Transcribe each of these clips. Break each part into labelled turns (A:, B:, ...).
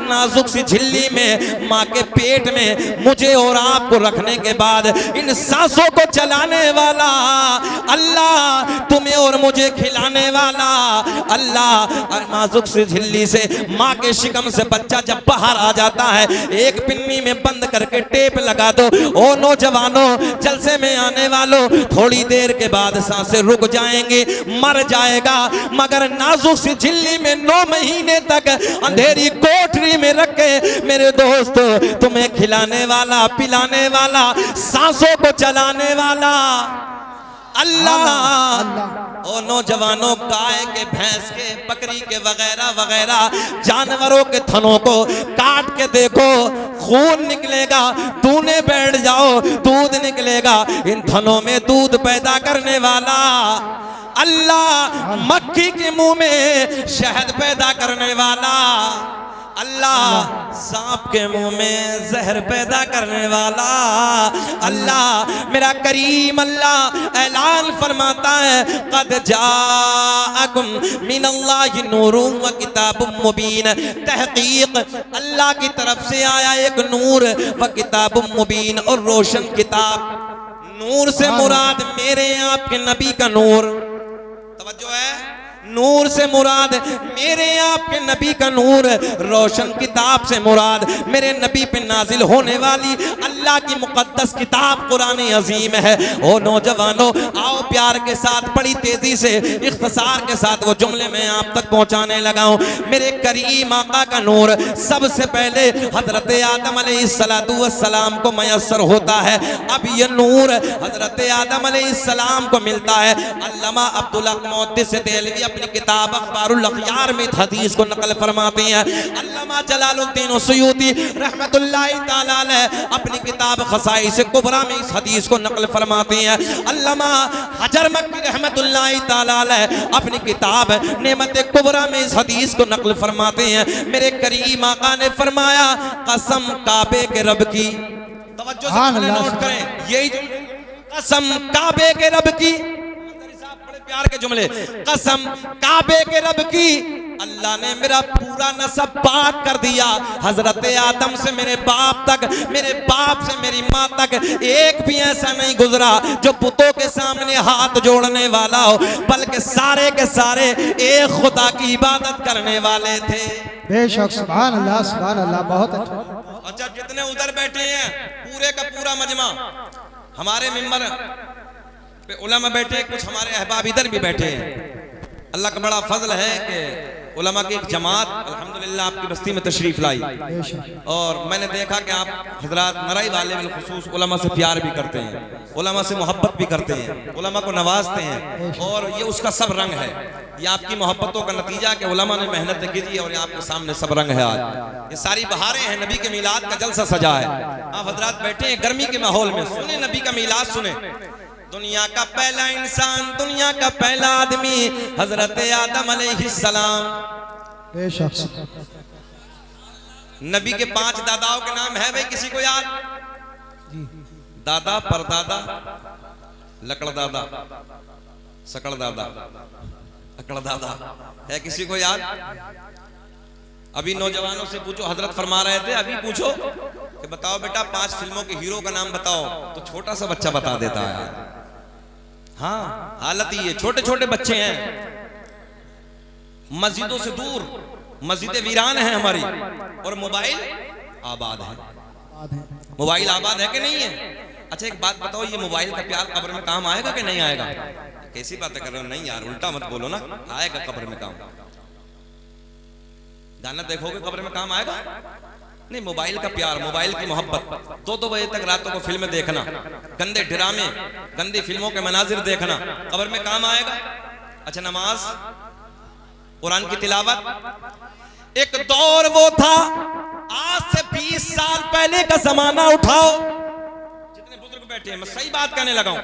A: नाजुक सी झिल्ली में माँ के पेट में मुझे और आपको रखने के बाद इन सांसों को चलाने वाला अल्लाह, तुम्हें और मुझे खिलाने वाला अल्लाह। और नाजुक सी झिल्ली से माँ के शिकम से बच्चा जब बाहर आ जाता है, एक पिन्नी में बंद करके टेप लगा दो। ओ नौजवानों, जलसे में आने वालों, थोड़ी देर के बाद सांसें रुक जाएंगी, मर जाएगा। मगर नाजुक सी झिल्ली में 9 महीने तक अंधेरी कोठरी में रख के मेरे दोस्तों, तुम्हें खिलाने वाला, पिलाने वाला, सांसों को चलाने वाला अल्लाह। ओ नौजवानों, गाय के, भैंस के, बकरी के वगैरह वगैरह जानवरों के थनों को काट के देखो, खून निकलेगा। दूने बैठ जाओ, दूध निकलेगा। इन थनों में दूध पैदा करने वाला अल्लाह, मक्खी के मुंह में शहद पैदा करने वाला अल्लाह, सांप के मुंह में जहर पैदा करने वाला अल्लाह। मेरा करीम अल्लाह ऐलान फरमाता है, क़द जाअकुम मिनल्लाहि नूरुन व किताबुम मुबीन। तहकीक अल्लाह की तरफ से आया एक नूर व किताबुम मुबीन, और रोशन किताब। नूर से मुराद मेरे आपके नबी का नूर, तवज्जो है, नूर से मुराद मेरे आपके नबी का नूर, रोशन किताब से मुराद मेरे नबी पे नाजिल होने वाली अल्लाह की मुकद्दस किताब कुरान अजीम है। ओ नौजवानों, आओ प्यार के साथ, बड़ी तेजी से, इख्तिसार के साथ वो जुमले मैं आप तक पहुंचाने लगा हूं। मेरे करीम आका का नूर सबसे पहले हजरत आदम अलैहिस्सलाम को मयस्सर होता है। अब ये नूर हजरत आदम अलैहिस्सलाम को मिलता है। अल्लामा अब्दुल हक मुहद्दिस देहलवी अपनी किताब अखबारुल अखयार में हदीस को नकल फरमाते हैं। अल्लामा जलालुद्दीन सुयूती रहमतुल्लाहि ताला अलैह अपनी किताब खसाइस कुबरा में इस हदीस को नकल फरमाते हैं। अल्लामा हजर मक्की रहमतुल्लाहि ताला अलैह अपनी किताब नेमत कुबरा में इस हदीस को नकल फरमाते हैं। मेरे करीम आका ने फरमाया, कसम काबे के रब की, तवज्जो से नोट करें, यही कसम काबे के रब की, प्यार के जुमले, कसम काबे के रब की, अल्लाह ने मेरा पूरा नसब पाक कर दिया। हजरत आदम से मेरे बाप तक, मेरे बाप से मेरी माँ तक एक भी ऐसा नहीं गुजरा जो पुतों के सामने हाथ जोड़ने वाला हो, बल्कि सारे के सारे एक खुदा की इबादत करने वाले थे।
B: बेशक, सुभान अल्लाह, सुभान अल्लाह, बहुत अच्छा।
A: अच्छा, जितने उधर बैठे हैं पूरे का पूरा मजमा, हमारे मिंबर पे उलमा बैठे, कुछ हमारे अहबाब इधर भी बैठे हैं। अल्लाह का बड़ा फजल है कि उलमा की एक जमात अल्हम्दुलिल्लाह आपकी बस्ती में तशरीफ लाई, और मैंने देखा कि आप हजरात नराई वाले बिलखुसूस उलमा से प्यार भी करते हैं, उलमा से मोहब्बत भी करते हैं, उलमा को नवाजते हैं, और ये उसका सब रंग है। ये आपकी मोहब्बतों का नतीजा कि उलमा ने मेहनत की और ये आपके सामने सब रंग है। आज ये सारी बहारें हैं, नबी के मीलाद का जलसा सजा है। आप हजरात बैठे हैं गर्मी के माहौल में, सुने नबी का मीलाद, सुने। दुनिया का पहला इंसान, दुनिया का पहला आदमी हजरत आदम अलैहिस्सलाम। नबी के 5 दादाओं के नाम है भाई, किसी को याद? दादा, परदादा, लकड़ दादा, सकड़ दादा, अकड़ दादा, है किसी को याद? अभी नौजवानों से पूछो, हजरत फरमा रहे थे अभी पूछो कि बताओ बेटा 5 फिल्मों के हीरो का नाम बताओ, तो छोटा सा बच्चा बता देता है। हाँ, हालत ही है, छोटे छोटे बच्चे हैं, मस्जिदों से दूर, मस्जिदें वीरान हैं हमारी, और मोबाइल आबाद है। मोबाइल आबाद है कि नहीं है? अच्छा एक बात बताओ, ये मोबाइल का प्यार कब्र में काम आएगा कि नहीं आएगा? कैसी बातें कर रहे हो? नहीं यार, उल्टा मत बोलो ना, आएगा कब्र में काम। गाना देखोगे कब्र में काम आएगा? नहीं, मोबाइल का प्यार, मोबाइल की मोहब्बत, 2-2 बजे तक रातों को फिल्में देखना, गंदे ड्रामे, गंदी फिल्मों के मनाजिर देखना, कब्र में काम आएगा? अच्छा नमाज, कुरान की तिलावत। एक दौर वो था, आज से 20 साल पहले का जमाना उठाओ, जितने बुजुर्ग बैठे हैं, मैं सही बात कहने लगा हूं,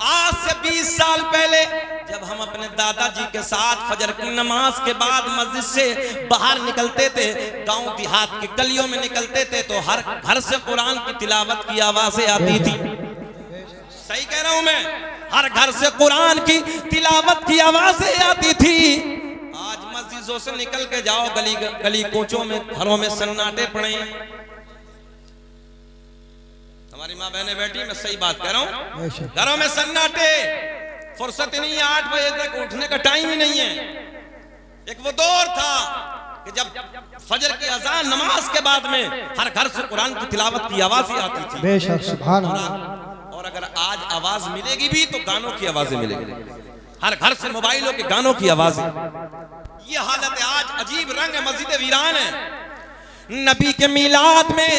A: आज से 20 साल पहले जब हम अपने दादाजी के साथ फजर की नमाज के बाद मस्जिद से बाहर निकलते थे, गांव देहात की गलियों में निकलते थे, तो हर घर से कुरान की तिलावत की आवाजें आती थी। सही कह रहा हूं मैं, हर घर से कुरान की तिलावत की आवाजें आती थी। आज मस्जिद मस्जिदों से निकल के जाओ, गली गली कोचों में, घरों में सन्नाटे पड़े। हमारी माँ बहनें बैठी, मैं सही बात कह रहा हूँ, घरों में सन्नाटे, फुर्सत ही नहीं है, 8 बजे तक उठने का टाइम ही नहीं है। एक वो दौर था कि जब फजर की अजान नमाज के बाद में हर घर से कुरान की तिलावत की आवाज ही आती थी।
B: बेशक सुभान अल्लाह।
A: और अगर आज आवाज मिलेगी भी तो गानों की आवाजें मिलेगी, हर घर से मोबाइलों के गानों की आवाजें। ये हालत है आज, अजीब रंग है, मस्जिद वीरान है। नबी के मीलाद में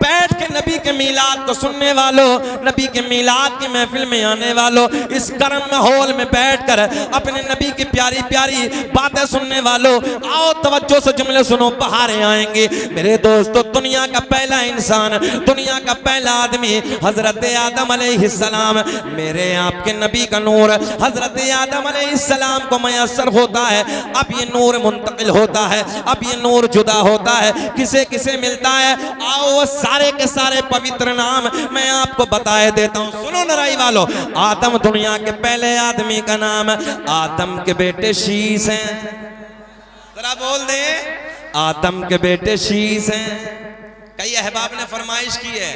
A: बैठ के नबी के मीलाद को सुनने वालों, नबी के मीलाद की महफिल में आने वालों, इस गर्म माहौल में बैठकर अपने नबी की प्यारी प्यारी बातें सुनने वालों, आओ तवज्जो से जुमले सुनो, बहारें आएंगे मेरे दोस्तों। दुनिया का पहला इंसान, दुनिया का पहला आदमी हजरत आदम अलैहिस्सलाम, मेरे आपके नबी का नूर हजरत आदम अलैहिस्सलाम को मयस्सर होता है। अब ये नूर मुंतकिल होता है, अब ये नूर जुदा होता है, किसे किसे मिलता है। आओ वो सारे के सारे पवित्र नाम मैं आपको बताए देता हूं, सुनो नराई वालों। आदम दुनिया के पहले आदमी का नाम, आदम के बेटे शीश हैं, जरा बोल दे, आदम के बेटे शीश हैं। कई अहबाब ने फरमाइश की है,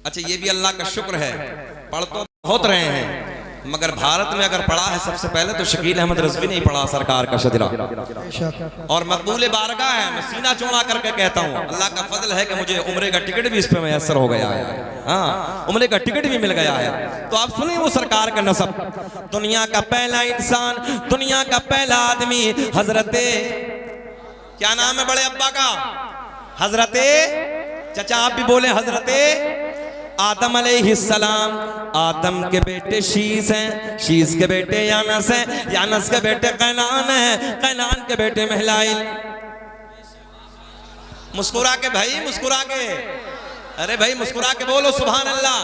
A: अच्छा ये भी अल्लाह का शुक्र है, पढ़ तो बहुत रहे हैं, मगर भारत में अगर पढ़ा है सबसे पहले तो शकील अहमद रिजवी ने ही पढ़ा, सरकार का शजरा, और मकबूल बारगाह है। मैं सीना चौड़ा करके कहता हूँ, अल्लाह का फजल है कि मुझे उम्रे का टिकट भी इस पे मैसर हो गया है। हाँ, उम्रे का टिकट भी मिल गया है। तो आप सुनिए वो सरकार का नसब, दुनिया का पहला इंसान, दुनिया का पहला आदमी हजरते, क्या नाम है बड़े अब्बा का? हजरते, चाचा आप भी बोले, हजरते आदम अलैहिस्सलाम। आदम के बेटे शीश हैं, शीश के बेटे यानस हैं, यानस के बेटे कैनान हैं, कैनान के बेटे महलाइल। मुस्कुरा के भाई, मुस्कुरा के, अरे भाई मुस्कुरा के बोलो सुभान अल्लाह।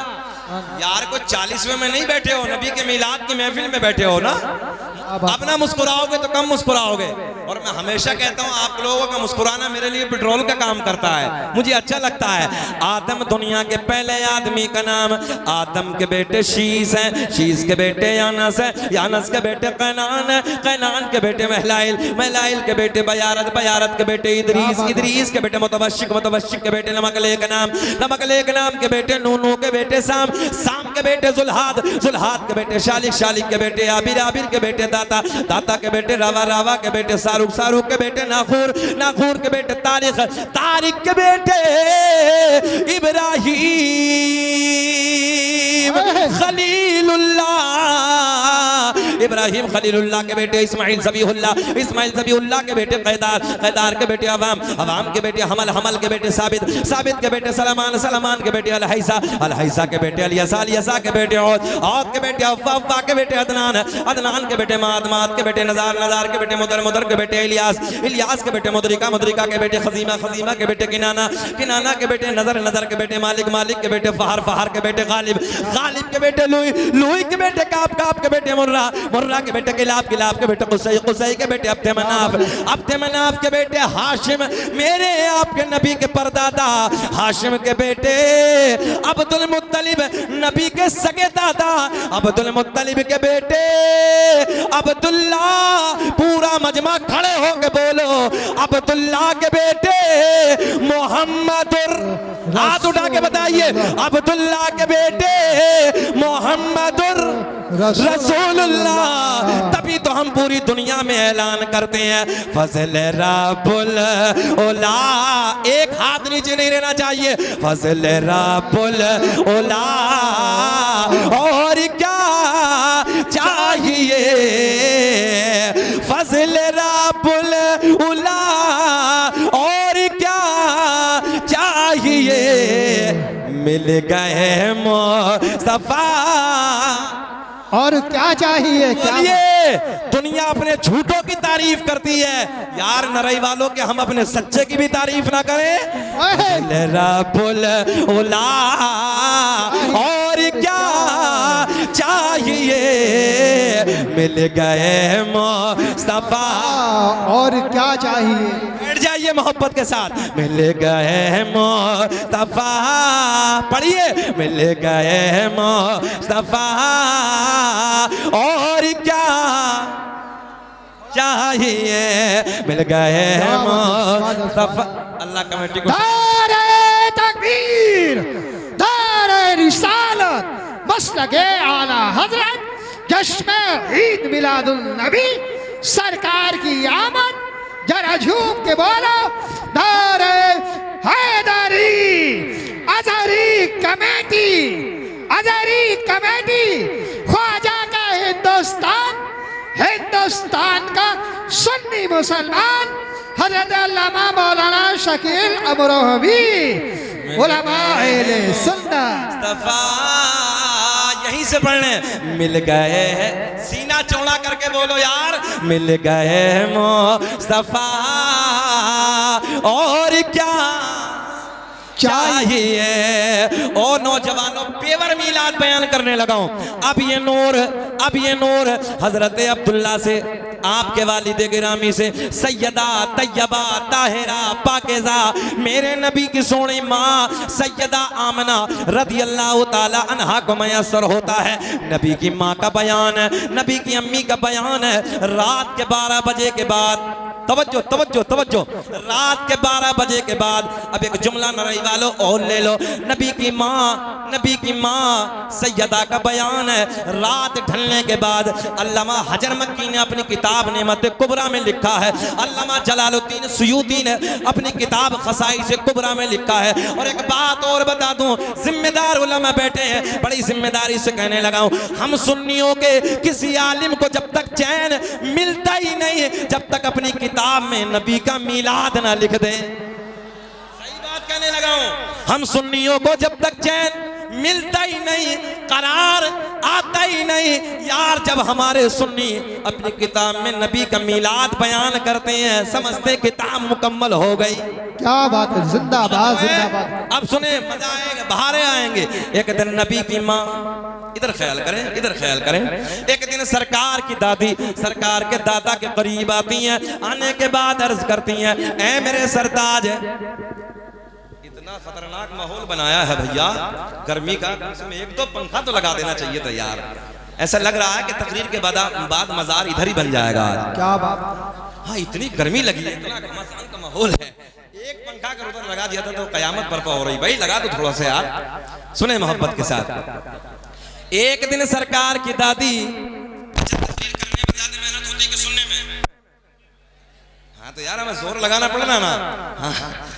A: यार को 40वें में नहीं बैठे हो, नबी के मिलाद की महफिल में बैठे हो ना। अब ना मुस्कुराओगे तो कम मुस्कुराओगे, और मैं हमेशा कहता हूँ आप लोगों का मुस्कुराना मेरे लिए पेट्रोल का काम करता है, मुझे अच्छा लगता है। आदम दुनिया के पहले आदमी का नाम, आदम के बेटे शीश हैं, शीश के बेटे यानस हैं, यानस के बेटे कैनान हैं, कैनान के बेटे महलाइल, महलाइल के बेटे बयारत, बयारत के बेटे इदरीस, इदरीस के बेटे मुतवश्शिक, मुतवश्शिक के बेटे नमकले का नाम, नमकले के नाम के बेटे नूनू के बेटे साम, साम के बेटे जुल्हाद, जुल्हाद के बेटे शालिक, शालिक के बेटे आबिर, आबिर के बेटे दाता, दाता के बेटे रावा, रावा के बेटे शाहरुख, शाहरुख के बेटे नाखूर, नाखूर के बेटे तारिक, तारिक के बेटे इब्राहिम, खलीलुल्लाह, इब्राहिम खलीलुल्लाह के बेटे इस्माइल ज़बीहुल्लाह, इस्माइल ज़बीहुल्लाह के बेटे कैदार, कैदार के बेटे अवाम, अवाम के बेटे हमल, हमल के बेटे साबित, साबित के बेटे सलमान, सलमान के बेटे अलहैसा, अलहैसा के बेटे अलियसा, अलियसा के बेटे औद, औद के बेटे अव्वा, अव्वा के बेटे अदनान, अदनान के बेटे माद, माद के बेटे नज़ार, नज़ार के बेटे मुदर, मुदर के बेटे इलियास, इलियास के बेटे मुदरिका, मुदरिका के बेटे खजीमा, खजीमा के बेटे किनाना, किनाना के बेटे नजर, नजर के बेटे मालिक, मालिक के बेटे फहर, फहर के बेटे गालिब, गालिब के बेटे लुई, लुई के बेटे काब, काब के बेटे मुर्रा, मुर्रा के बेटे किलाब, किलाब के बेटे कुसै, कुसै के बेटे अब्दे मनाफ, अब्दे मनाफ के बेटे हाशिम, मेरे आपके नबी के परदादा हाशिम के बेटे अब्दुल मुत्तलिब, नबी के सगे दादा अब्दुल मुत्तलिब के बेटे अब्दुल्ला, पूरा मजमा खड़े होके बोलो, अब्दुल्ला के बेटे मोहम्मदुर, हाथ उठा के बताइए, अब्दुल्ला के बेटे मोहम्मदुर रसूलुल्लाह। तभी तो हम पूरी दुनिया में ऐलान करते हैं फजल रब्बुल उला, एक हाथ नीचे नहीं रहना चाहिए, फजल रब्बुल उला, और क्या चाहिए, फजल रब्बुल उला, और क्या चाहिए, मिल गए मुस्तफा,
B: और क्या चाहिए, क्या
A: दुनिया अपने झूठों की तारीफ करती है, यार नरई वालों के हम अपने सच्चे की भी तारीफ ना करें। रब्बुल उला, और क्या चाहिए, मिल गए मुस्तफा,
B: और क्या चाहिए,
A: बैठ जाइए मोहब्बत के साथ, मिल गए मुस्तफा, पढ़िए, मिल गए मुस्तफा, और क्या चाहिए, मिल गए मुस्तफा। अल्लाह कमेटी को
B: नारे तकबीर, नारे रिसालत, मसलके आला हजरत, जश्न ईद मिलादुल नबी, सरकार की आमद, जरा झूम के बोलो नारे हैदरी। अजहरी कमेटी, अजहरी कमेटी, ख्वाजा का हिंदुस्तान, हिंदुस्तान का सुन्नी मुसलमान, हजरत अल्लामा मौलाना शकील अमरोहवी, उलमा अहले सुन्नत।
A: मुस्तफा यहीं से पढ़ने, मिल गए हैं, सीना चौड़ा करके बोलो यार, मिल गए मुस्तफा और क्या चाहिए। ओ नौजवानों, पेवर मीलाद बयान करने लगा हूं। अब ये नूर हजरत अब्दुल्ला से, आपके वालिद गिरामी से, सैयदा तैयबा ताहिरा पाकिज़ा, मेरे नबी की सोनी माँ सैयदा आमना रज़ी अल्लाह ताला अन्हा को मयस्सर होता है। नबी की माँ का बयान है, नबी की अम्मी का बयान है। रात के 12 बजे के बाद, तवज्जो तवज्जो तवज्जो, रात के 12 बजे के बाद अब एक जुमला नरई वालों और ले लो। नबी की माँ सैयदा का बयान है। रात ढलने के बाद अल्लामा हजर मक्की ने अपनी किताब नेमत कुबरा में लिखा है, अल्लामा जलालुद्दीन सुयूती ने अपनी किताब खसाइस कुबरा में लिखा है। और एक बात और बता दूं, जिम्मेदार उलमा बैठे हैं, बड़ी जिम्मेदारी से कहने लगा हूं, हम सुन्नियों के किसी आलिम को जब तक चैन मिलता ही नहीं जब तक अपनी किताब में नबी का मीलाद ना लिख दे। सही बात कहने लगा हूं, हम सुन्नियों को जब तक चैन मिलता ही नहीं, करार आता ही नहीं यार, जब हमारे सुन्नी अपनी किताब में नबी का मीलाद बयान करते हैं, समझते किताब मुकम्मल हो गई।
B: क्या बात है, जिंदाबाद जिंदाबाद।
A: अब सुने, मजा आएगा, बहारे आएंगे। एक दिन नबी की माँ, इधर ख्याल करें, इधर ख्याल करें, एक दिन सरकार की दादी सरकार के दादा के करीब आती हैं। आने के बाद अर्ज करती हैं, ऐ मेरे सरताज, इतना खतरनाक माहौल बनाया है भैया गर्मी का, इसमें एक दो पंखा तो लगा देना चाहिए था यार। ऐसा लग रहा है कि तकरीर के बाद मजार इधर ही बन जाएगा आज।
B: क्या बात।
A: हाँ, इतनी गर्मी लगी है, इतना घमासान का माहौल है, एक पंखा कर उधर लगा दिया था तो कयामत बर्पा हो रही। भाई लगा दो थोड़ा सा यार, सुने मोहब्बत के साथ। एक दिन सरकार की दादी, तकरीर करने में ज्यादा मेहनत होती कि सुनने में? हाँ तो यार हमें जोर लगाना पड़ना ना। हाँ,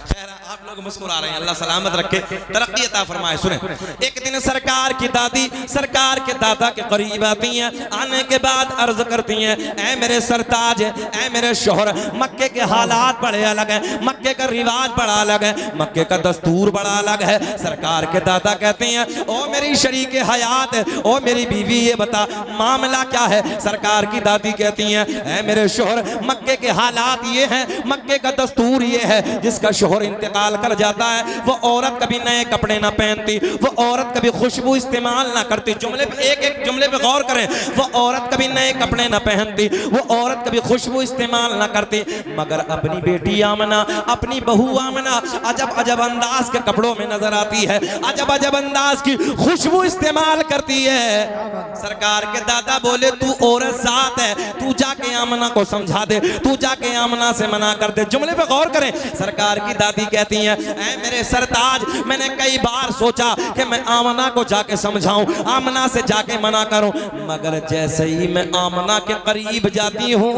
A: खैर आप लोग मुस्कुरा रहे हैं, अल्लाह सलामत रखे, तरक्की अता फरमाए। सुने, एक दिन सरकार की दादी सरकार के दादा के करीब आती हैं। आने के बाद अर्ज करती हैं, ऐ मेरे सरताज, ऐ मेरे शोहर, मक्के के हालात बड़े अलग हैं, मक्के का रिवाज बड़ा अलग है, मक्के का दस्तूर बड़ा अलग है। सरकार के दादा कहते हैं, ओ मेरी शरीके हयात, ओ मेरी बीवी, ये बता मामला क्या है? सरकार की दादी कहती हैं, ऐ मेरे शोहर, मक्के के हालात ये हैं, मक्के का दस्तूर ये है, जिसका शोहर इंतकाल कर जाता है वो औरत कभी नए कपड़े ना पहनती, वो औरत कभी खुशबू इस्तेमाल ना करती। जुमले पे एक जुमले पे गौर करें, वो औरत कभी नए कपड़े ना पहनती, वो औरत कभी खुशबू इस्तेमाल ना करती, मगर अपनी बेटी आमना, अपनी बहू आमना अजब अजब अंदाज के कपड़ों में नजर आती है, अजब अजब अंदाज की खुशबू इस्तेमाल करती है। सरकार के दादा बोले, तू औरत जात है, तू जाके आमना को समझा दे, तू जाके आमना से मना कर दे। जुमले पे गौर करें, सरकार की दादी कहती हैं, ऐ मेरे सरताज, मैंने कई बार सोचा कि मैं आमना को जाके समझाऊं, आमना से जाके मना करूं, मगर जैसे ही मैं आमना के करीब जाती हूं,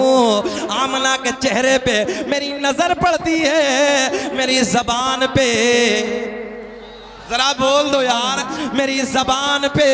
A: आमना के चेहरे पे मेरी नजर पड़ती है, मेरी जबान पे, जरा बोल दो यार, मेरी जबान पे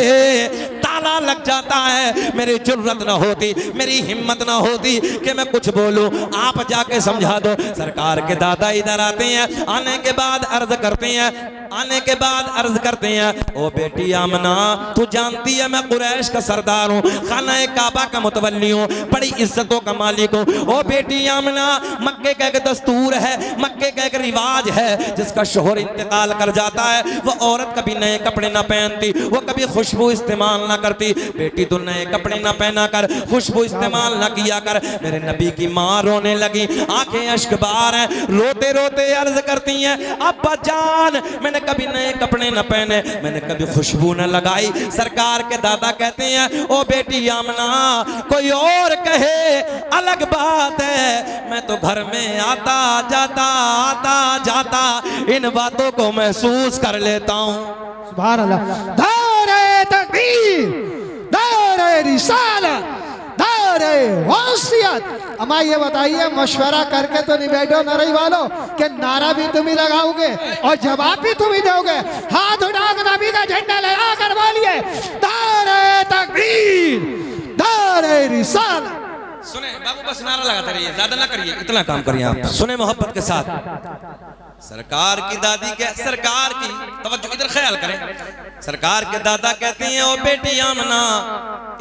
A: ताला लग जाता है। मेरी जुर्रत ना होती, मेरी हिम्मत ना होती कि मैं कुछ बोलूं, आप जाके समझा दो। सरकार के दादा इधर आते हैं, आने के बाद अर्ज करते हैं, आने के बाद अर्ज करते हैं, ओ बेटी आमना, तू जानती है मैं कुरैश का सरदार हूँ, खाना काबा का मुतवल्ली हूँ, बड़ी इज्जतों का मालिक हूँ। ओ बेटी आमना, मक्के का एक दस्तूर है, मक्के का एक रिवाज है, जिसका शोहर इंतकाल कर जाता है वो औरत कभी नए कपड़े ना पहनती, वो कभी खुशबू इस्तेमाल ना करती। बेटी तू नए कपड़े ना पहना कर, खुशबू इस्तेमाल ना किया कर। मेरे नबी की माँ रोने लगी, आंखें अश्कबार हैं, रोते रोते अर्ज करती हैं, अब्बा जान मैंने कभी नए कपड़े ना पहने, मैंने कभी खुशबू न लगाई। सरकार के दादा कहते हैं, ओ बेटी आमना कोई और कहे अलग बात है, मैं तो घर में आता जाता इन बातों को महसूस कर लेता हूँ।
B: सुभान अल्लाह। नारे तकबीर, नारे रिसालत, नारे वसीयत। अम्मा ये बताइए, मशवरा करके तो नहीं बैठो नरई वालों कि नारा भी तुम ही लगाओगे और जवाब भी तुम ही दोगे। हाथ उठाकर नबी का झंडा लगा कर बोलिए, नारे तकबीर, नारे रिसालत।
A: सुने बाबू, बस नारा लगाते रहिए, ज्यादा ना करिए, इतना काम करिए आप। सुने मोहब्बत के साथ, सरकार की दादी के, सरकार की तवज्जो इधर ख्याल करें, सरकार के दादा कहती हैं, ओ बेटी आमना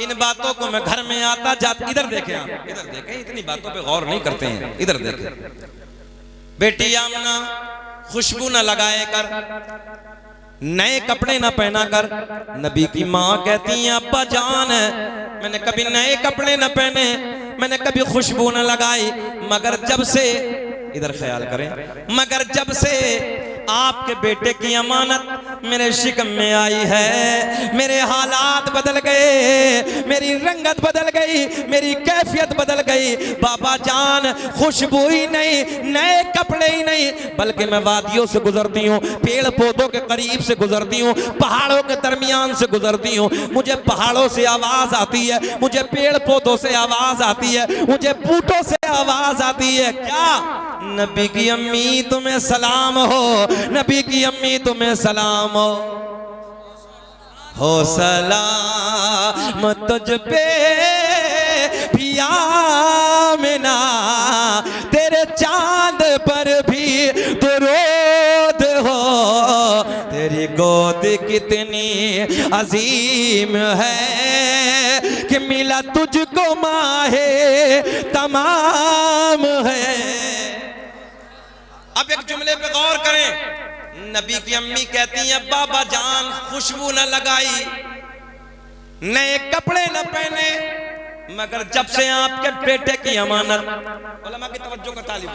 A: इन बातों को मैं घर में आता जाता, इधर देखें आप, इधर देखें, इतनी बातों पे गौर नहीं करते हैं, इधर देखें। बेटी आमना खुशबू न लगाए कर, नए कपड़े ना पहना कर। नबी की माँ कहती हैं, अब्बा जान मैंने कभी नए कपड़े ना पहने, मैंने कभी खुशबू न लगाई, मगर जब से, इधर ख्याल करें, मगर जब से आपके बेटे की अमानत मेरे शिकम में आई है, मेरे हालात बदल गए, मेरी रंगत बदल गई, मेरी कैफियत बदल गई। बाबा जान खुशबू ही नहीं, नए कपड़े ही नहीं, बल्कि मैं वादियों से गुजरती हूँ, पेड़ पौधों के करीब से गुजरती हूँ, पहाड़ों के दरमियान से गुजरती हूँ, मुझे पहाड़ों से आवाज आती है, मुझे पेड़ पौधों से आवाज आती है, मुझे बूटों से आवाज आती है, क्या नबी की अम्मी तुम्हें सलाम हो, नबी की अम्मी तुम्हें सलाम हो सलाम तुझ पे भी आमिना, तेरे चांद पर भी दुरूद हो, तेरी गोद कितनी अजीम है कि मिला तुझको माहे तमाम है। अब एक जुमले पे गौर करें, नबी की अम्मी कहती हैं, बाबा जान खुशबू न लगाई, नए कपड़े न पहने, मगर जब से आपके बेटे की अमानत, उलमा की तवज्जो का तालिब,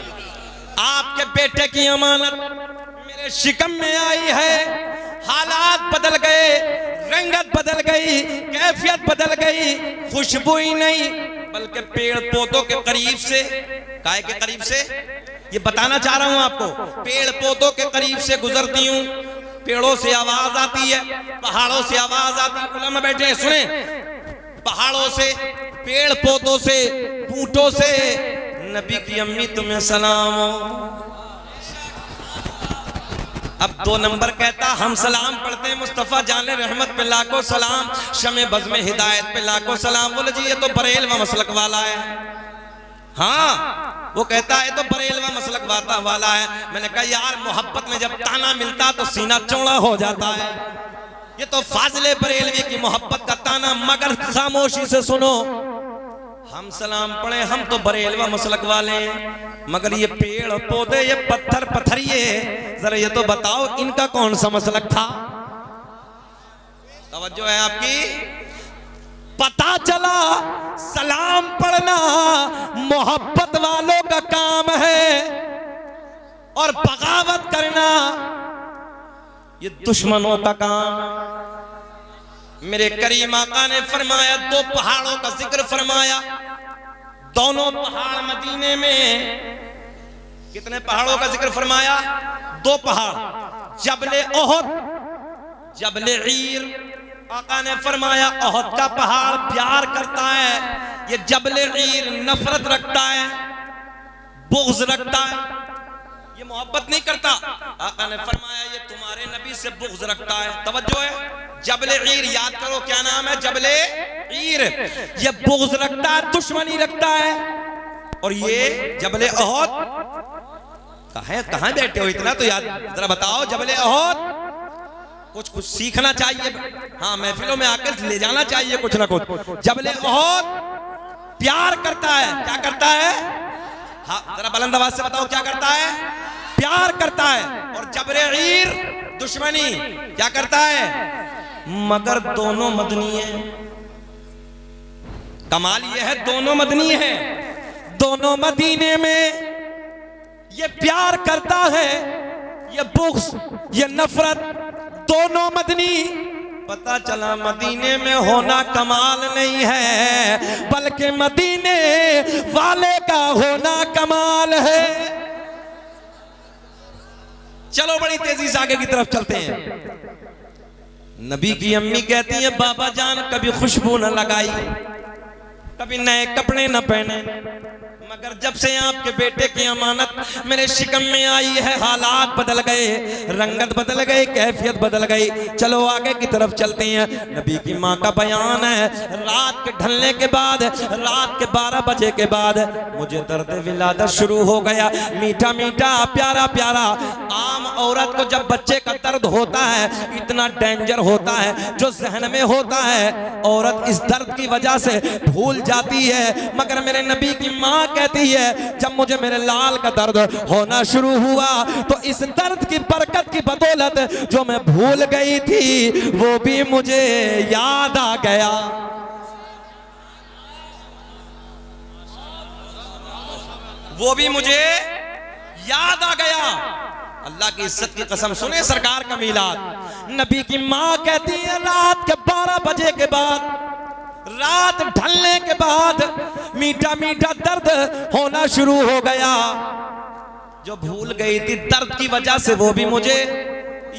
A: आपके बेटे की अमानत मेरे शिकम में आई है, हालात बदल गए, रंगत बदल गई, कैफियत बदल गई, खुशबू ही नहीं बल्कि पेड़ पौधों के करीब से, काय के करीब से, ये बताना चाह रहा हूं आपको, पेड़ पौधों के करीब से गुजरती हूं, पेड़ों से आवाज आती है, पहाड़ों से आवाज आती है, उलमा बैठे हैं सुने, पहाड़ों से, पेड़ पौधों से, बूटों से, नबी की अम्मी तुम्हें सलाम हो। अब 2 नंबर कहता, हम सलाम पढ़ते हैं मुस्तफ़ा जाने रहमत पे लाखों सलाम, शमे बज़्म हिदायत पे लाखों सलाम। बोले जी ये तो बरेलवा मसलक वाला है, हाँ वो कहता है तो बरेलवा मसलक वाला है। मैंने कहा यार मोहब्बत में जब ताना मिलता तो सीना चौड़ा हो जाता है, ये तो फाजिले बरेलवी की मोहब्बत का ताना। मगर खामोशी से सुनो, हम सलाम पढ़े, हम तो बरेलवा मसलक वाले हैं, मगर ये पेड़ पौधे, ये पत्थर पत्थरिए, जरा ये तो बताओ इनका कौन सा मसलक था? तवज्जो है आपकी? पता चला सलाम पढ़ना मोहब्बत वालों का काम है और बगावत करना ये दुश्मनों का काम। मेरे करीम आका ने फरमाया, 2 पहाड़ों का जिक्र फरमाया, दोनों पहाड़ मदीने में। कितने पहाड़ों का जिक्र फरमाया? 2 पहाड़, जबले ओहद, जबले ईर। आका ने फरमाया ओहद का पहाड़ प्यार करता है, ये जबले ईर नफरत रखता है, बुग़्ज़ रखता है, ये मोहब्बत नहीं करता। आका ने फरमाया ये तुम्हारे नबी से बुग़्ज़ रखता है। तवज्जो है, जबले ईर याद करो क्या नाम है, जबले ईर। ये बुग़्ज़ रखता है, दुश्मनी रखता है। और ये जबले ओहद कहाँ बैठे हो, इतना तो याद जरा बताओ। जबले ओहद कुछ सीखना चाहिए, हाँ महफिलों में आकर ले जाना चाहिए कुछ ना कुछ। जबले ओहद प्यार करता है, क्या करता है? हाँ जरा बुलंद आवाज से बताओ क्या करता है? प्यार प्यार करता है और जबरे-ईर दुश्मनी क्या करता है, मगर दोनों मदनी है। कमाल ये है दोनों मदनी है, दोनों मदीने में ये प्यार करता है, ये बुग़्ज़, ये नफरत, दोनों मदनी। पता चला मदीने में होना कमाल नहीं है, बल्कि मदीने वाले का होना कमाल है। चलो बड़ी तेजी से आगे की तरफ चलते हैं। नबी की अम्मी कहती है, बाबा जान कभी खुशबू न लगाई, कभी नए कपड़े न पहने, मगर जब से आपके बेटे की अमानत मेरे शिकम में आई है, हालात बदल गए, रंगत बदल गई, कैफियत बदल गई। चलो आगे की तरफ चलते हैं। नबी की माँ का बयान है, रात के ढलने के बाद, रात के 12 बजे के बाद मुझे दर्द विलादत शुरू हो गया। मीठा मीठा प्यारा प्यारा। आम औरत को जब बच्चे का दर्द होता है, इतना डेंजर होता है, जो जहन में होता है, औरत इस दर्द की वजह से भूल जाती है। मगर मेरे नबी की माँ कहती है, जब मुझे मेरे लाल का दर्द होना शुरू हुआ तो इस दर्द की बरकत की बदौलत जो मैं भूल गई थी वो भी मुझे याद आ गया। वो भी मुझे याद आ गया। अल्लाह की इज्जत की कसम, सुने सरकार का मीलाद। नबी की माँ कहती है, रात के 12 बजे के बाद, रात ढलने के बाद मीठा मीठा दर्द होना शुरू हो गया। जो भूल गई थी दर्द की वजह से वो भी मुझे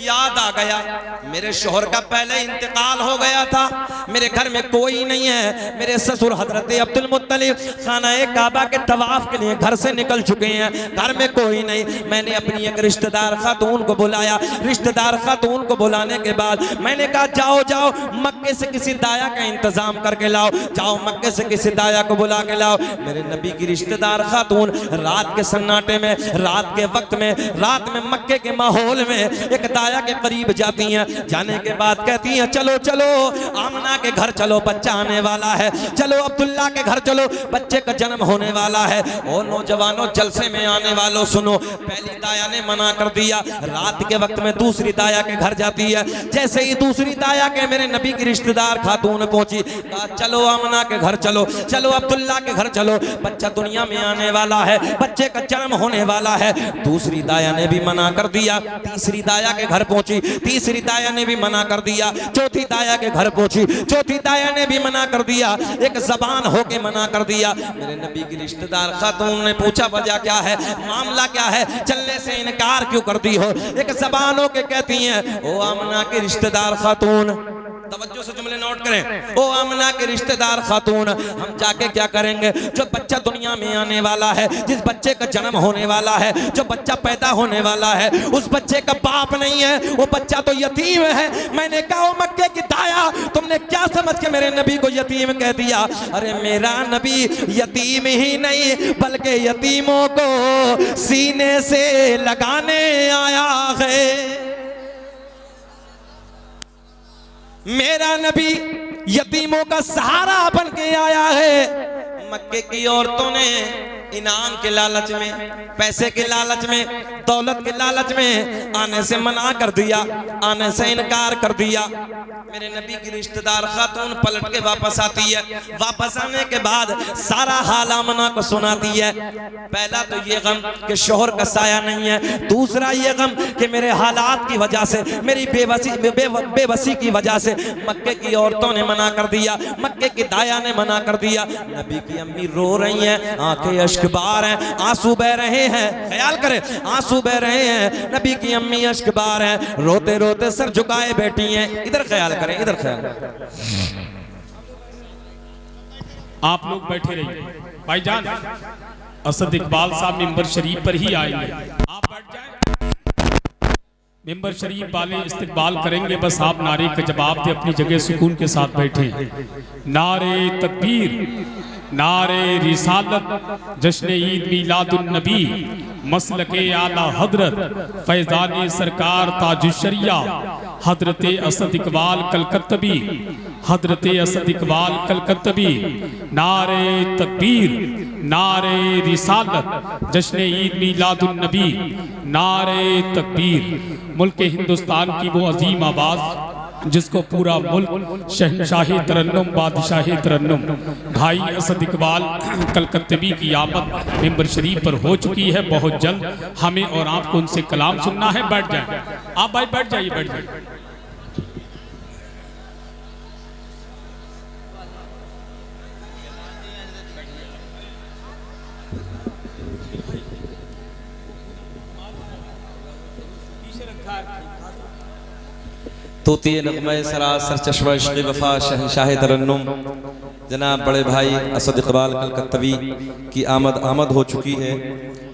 A: याद आ गया। मेरे शोहर का पहले इंतकाल हो गया था, मेरे घर में कोई नहीं है। मेरे ससुर हजरत अब्दुल मुत्तलिब खाना-ए काबा के तवाफ के लिए घर से निकल चुके हैं, घर में कोई नहीं। मैंने अपनी एक रिश्तेदार खातून को बुलाया। रिश्तेदार खातून को बुलाने के बाद मैंने कहा, जाओ जाओ मक्के से किसी दाया का इंतजाम करके लाओ, जाओ मक्के से किसी दाया को बुला के लाओ। मेरे नबी की रिश्तेदार खातून रात के सन्नाटे में, रात के वक्त में, रात में मक्के के माहौल में एक दाया के करीब जाती हैं। जाने के बाद कहती हैं, चलो चलो आमना के घर चलो, बच्चा आने वाला है, चलो अब्दुल्ला के घर चलो, बच्चे का जन्म होने वाला है। ओ नौजवानों, जलसे में आने वालों सुनो। पहली दाया ने मना कर दिया। रात के वक्त में दूसरी दाया के घर जाती है। जैसे ही दूसरी दाया के मेरे नबी की रिश्तेदार खातून पहुंची, कहा चलो आमना के घर चलो, चलो अब्दुल्ला के घर चलो, बच्चा दुनिया में आने वाला है, बच्चे का जन्म होने वाला है। दूसरी दाया ने भी मना कर दिया। तीसरी दाया के घर पहुंची, तीसरी दाया ने भी मना कर दिया। चौथी दाया के घर पहुंची, चौथी दाया ने भी मना कर दिया। एक जबान होके मना कर दिया। मेरे नबी की रिश्तेदार खातून ने पूछा, वजह क्या है, मामला क्या है, चलने से इनकार क्यों कर दी हो? एक जबान होके कहती हैं, ओ आमना की रिश्तेदार खातून, तवज्जो से जुमले नोट करें, ओ आमना के रिश्तेदार खातून, हम जाके क्या करेंगे? जो बच्चा दुनिया में आने वाला है, जिस बच्चे का जन्म होने वाला है, जो बच्चा पैदा होने वाला है, उस बच्चे का बाप नहीं है, वो बच्चा तो यतीम है। मैंने कहा, ओ मक्के की दाया, तुमने क्या समझ के मेरे नबी को यतीम कह दिया? अरे मेरा नबी यतीम ही नहीं बल्कि यतीमों को सीने से लगाने आया है। मेरा नबी यतीमों का सहारा बन के आया है। मक्के की औरतों ने इनाम के लालच में, पैसे के लालच में, दौलत के लालच में आने से मना कर दिया, आने से इनकार कर दिया। मेरे नबी की रिश्तेदार खातून पलट के वापस आती है। वापस आने के बाद सारा हाल आमना को सुनाती है। पहला तो ये गम कि शोहर का साया नहीं है, दूसरा ये गम कि मेरे हालात की वजह से, मेरी बेबसी की वजह से मक्के की औरतों ने मना कर दिया, मक्के की दाया ने मना कर दिया। नबी की अम्मी रो रही हैं, आंखें अश्कबार हैं, आंसू बह रहे हैं। ख्याल करें, आंसू बह रहे हैं। नबी की अम्मी अश्कबार हैं, रोते रोते सर झुकाए बैठी हैं। इधर ख्याल करें, इधर ख्याल करें।
C: आप लोग बैठे रहिए। भाईजान असद इकबाल साहब मिंबर शरीफ पर ही आएंगे, आप बैठ जाएं। मिंबर शरीफ वाले इस्तकबाल करेंगे, बस आप नारे का जवाब दे, अपनी जगह सुकून के साथ बैठे। नारे तकबीर, नारे रिसालत, जश्न ईद मीलादुन नबी, मसलके आला हजरत फैजान सरकार ताजुशरिया हजरत असद इकबाल कलकत्तबी, हजरत असद इकबाल कलकत्तबी। नारे तकबीर, नारे रिसालत, जश्न ईद मीलादुन नबी, नारे तकबीर। मुल्क हिंदुस्तान की वो अजीम आवाज़ जिसको पूरा मुल्क शहनशाही तरन्नुम, बादशाही तरन्नुम भाई असद इकबाल कलकत्तवी की आमद मिंबर शरीफ पर हो चुकी है। बहुत जल्द हमें और आपको उनसे कलाम सुनना है। बैठ जाए आप भाई, बैठ जाइए, बैठ जाइए।
A: तोती नग़्मे सरासर चश्मा इश्क़ वफ़ा शहंशाह तरन्नुम जनाब बड़े भाई असद इकबाल कलकत्तवी की आमद हो चुकी है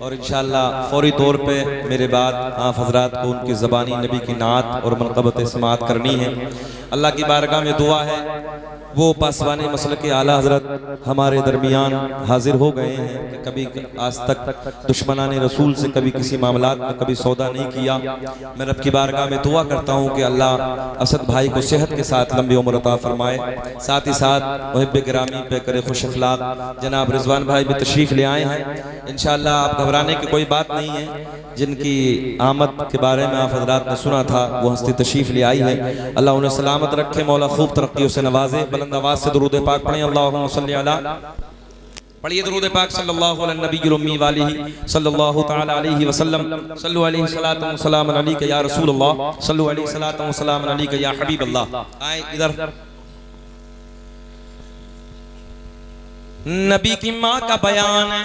A: और इंशाअल्लाह फौरी तौर पे मेरे बाद आप हज़रात को उनकी ज़बानी नबी की नात और मनक़बत समात करनी है। अल्लाह की बारगाह में दुआ है वो पासवान मसलक के आला हज़रत हमारे दरमियान हाजिर हो गए हैं कि कभी आज तक दुश्मनान रसूल से कभी किसी मामलात में कभी सौदा नहीं किया। मैं रब की बारगाह में दुआ करता हूँ कि अल्लाह असद भाई को सेहत के साथ लंबी उम्र अता फरमाए, साथ ही साथ मुहिब गिरामी पे करे खुश अखलाक जनाब रिजवान भाई भी तशरीफ़ ले आए हैं। इंशाअल्लाह आप घबराने की कोई बात नहीं है, जिनकी आमद के बारे में आप हज़रात ने सुना था वो हस्ती तशरीफ़ ले आई है। अल्लाह उन्हें सलामत रखे, मौला खूब तरक्की से नवाजे। बुलंद आवाज़ से दुरूद पाक पढ़ें, अल्लाहुम्मा सल्ली अला, पढ़िए दुरूद पाक सल्लल्लाहु अलैहि नबी उम्मी वालिही सल्लल्लाहु तआला अलैहि वसल्लम। सल्लु अलैहि सलातु व सलाम अलैका या रसूलल्लाह, सल्लु अलैहि सलातु व सलाम अलैका या हबीबल्लाह। आए इधर। नबी की माँ का बयान है,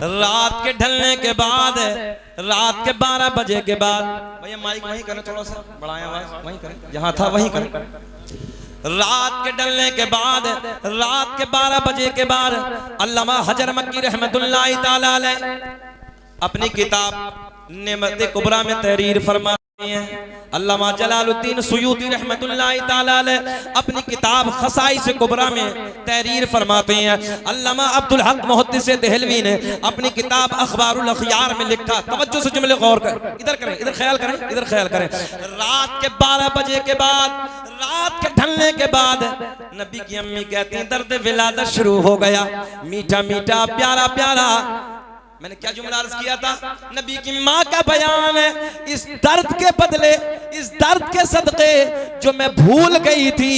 A: रात के ढलने के बाद, रात के 12 बजे के बाद, भैया माइक वहीं करें, थोड़ा सा बढ़ाएं आवाज, वहीं करें जहां था वहीं करें। रात के डलने के बाद, रात के 12 बजे के बाद अल्लामा हजर मक्की रहमतुल्लाहि ताला अलैह अपनी किताब नेमत कुबरा में तहरीर फरमाते हैं। अल्लामा जलालुद्दीन सुयूती रहमतुल्लाहि ताला अलैह अपनी किताब खसाइस कुबरा में तहरीर फरमाते हैं। अल्लामा अब्दुल हक मुहद्दिस देहलवी ने अपनी किताब अखबारुल अखयार में लिखा, तवज्जो से जुमले गौर कर, इधर करें, इधर ख्याल करें, इधर ख्याल करें। रात के 12 बजे के बाद, रात के ढलने के बाद नबी की अम्मी कहती हैं दर्द विलादत शुरू हो गया, मीठा मीठा प्यारा प्यारा। मैंने क्या जुमला अर्ज किया था? नबी की माँ का बयान है, इस दर्द के बदले, इस दर्द के सदके जो मैं भूल गई थी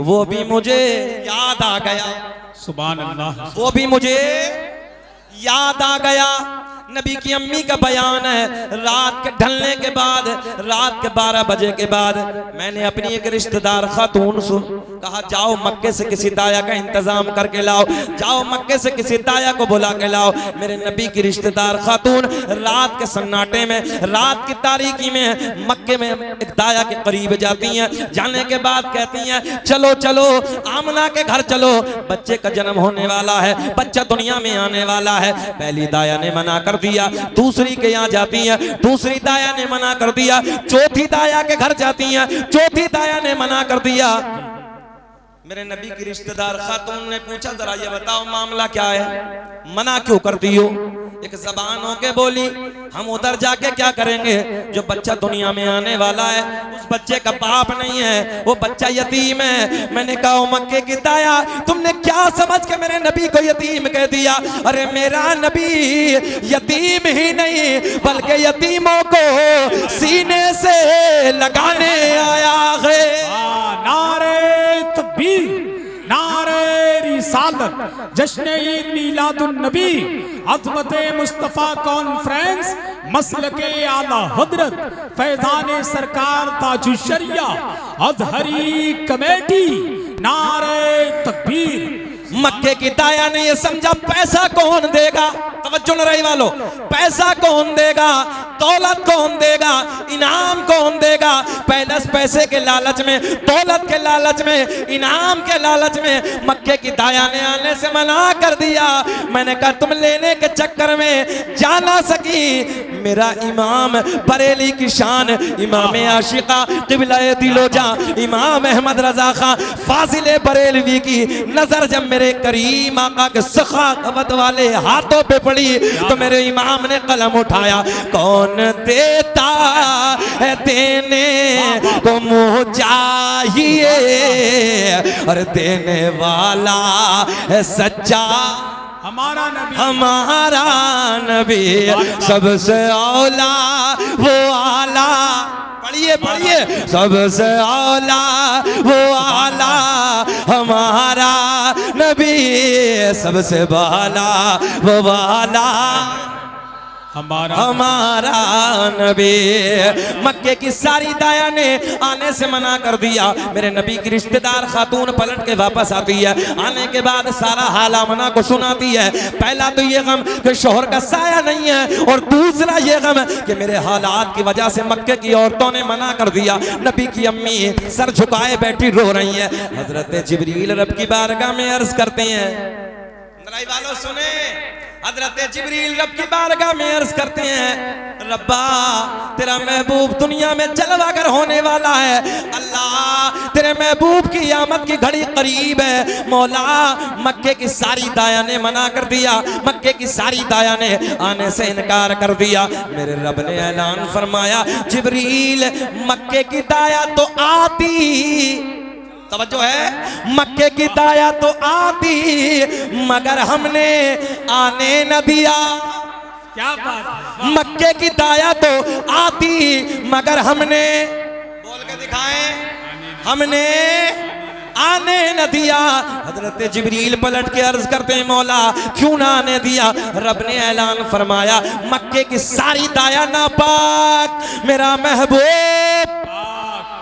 A: वो भी मुझे याद आ गया।
C: सुभान अल्लाह।
A: वो भी मुझे याद आ गया। नबी की अम्मी का बयान है, रात के ढलने के बाद, रात के 12 बजे के बाद मैंने अपनी एक रिश्तेदार खातून से कहा जाओ मक्के से किसी दाया का इंतजाम करके लाओ, जाओ मक्के से किसी दाया को बुला के लाओ। मेरे नबी की रिश्तेदार खातून रात के सन्नाटे में, रात की तारीकी में मक्के में एक दाया के करीब जाती हैं। जाने के बाद कहती हैं चलो चलो आमना के घर चलो, बच्चे का जन्म होने वाला है, बच्चा दुनिया में आने वाला है। पहली दाया ने मना कर दिया, दूसरी के यहाँ जाती है, दूसरी दाया ने मना कर दिया, चौथी दाया के घर जाती है, चौथी दाया ने मना कर दिया। मेरे नबी की रिश्तेदार खातून ने पूछा जरा ये बताओ मामला क्या है, मना क्यों करती हो? एक जबान होके बोली हम उधर जाके क्या करेंगे, जो बच्चा दुनिया में आने वाला है उस बच्चे का बाप नहीं है, वो बच्चा यतीम है। मैंने कहा मक्के की दाया तुमने क्या समझ के मेरे नबी को यतीम कह दिया? अरे मेरा नबी यतीम ही नहीं बल्कि यतीमों को सीने से लगाने आया है।
C: नारे तकबीर, नारे रिसालत, जश्न ईद मीलादुन नबी, अज़मते मुस्तफ़ा कॉन्फ्रेंस, मसलके आला हज़रत फैज़ान सरकार ताजुश्शरिया अज़हरी कमेटी, नारे तकबीर।
A: मक्के की दाया ने ये समझा पैसा कौन देगा, तवज्जो न रही वालों, पैसा कौन देगा, दौलत कौन देगा, इनाम कौन देगा। पहले पैसे के लालच में, दौलत के लालच में, इनाम के लालच में मक्के की दाया ने आने से मना कर दिया। मैंने कहा तुम लेने के चक्कर में जा ना सकी। मेरा इमाम बरेली की शान, इमाम आशिका क़िबला दिलोजा, इमाम अहमद रजा खां फाजिल बरेलवी की नजर जब मेरे करीम आका के सखावत वाले हाथों पे पड़ी तो मेरे इमाम ने कलम उठाया, कौन देता है देने को मुँह चाहिए और देने वाला है सच्चा।
C: हमारा नबी,
A: हमारा नबी सबसे औला वो आला, पढ़िए पढ़िए, सबसे औला वो आला हमारा नबी, सबसे बाला वो वाला हमारा नबी। मक्के की सारी दाया ने आने से मना कर दिया। मेरे नबी की रिश्तेदार खातून पलट के वापस आती है, आने के बाद सारा हाला मना को सुनाती है। पहला तो ये गम कि शोहर का साया नहीं है, और दूसरा ये गम कि मेरे हालात की वजह से मक्के की औरतों ने मना कर दिया। नबी की अम्मी सर झुकाए बैठी रो रही है। हजरत जिब्रील रब की बारगाह में अर्ज करते हैं, वालों सुने, हज़रत जिब्रील रब की बारगाह में अर्ज करते हैं, रब्बा तेरा महबूब दुनिया में जलवागर होने वाला है। अल्लाह तेरे महबूब की आमद की घड़ी करीब है। मौला मक्के की सारी दाया ने मना कर दिया, मक्के की सारी दाया ने आने से इनकार कर दिया। मेरे रब ने ऐलान फरमाया, जिब्रील मक्के की दाया तो आती, तवज्जो है, मक्के की दाया तो आती मगर हमने आने न दिया।
C: क्या बात है,
A: मक्के की दाया तो आती मगर हमने, बोल के दिखाएं, हमने आने न दिया। हजरत जिब्रील पलट के अर्ज करते हैं, मौला क्यों ना आने दिया? रब ने ऐलान फरमाया, मक्के की सारी दाया नापाक, मेरा महबूब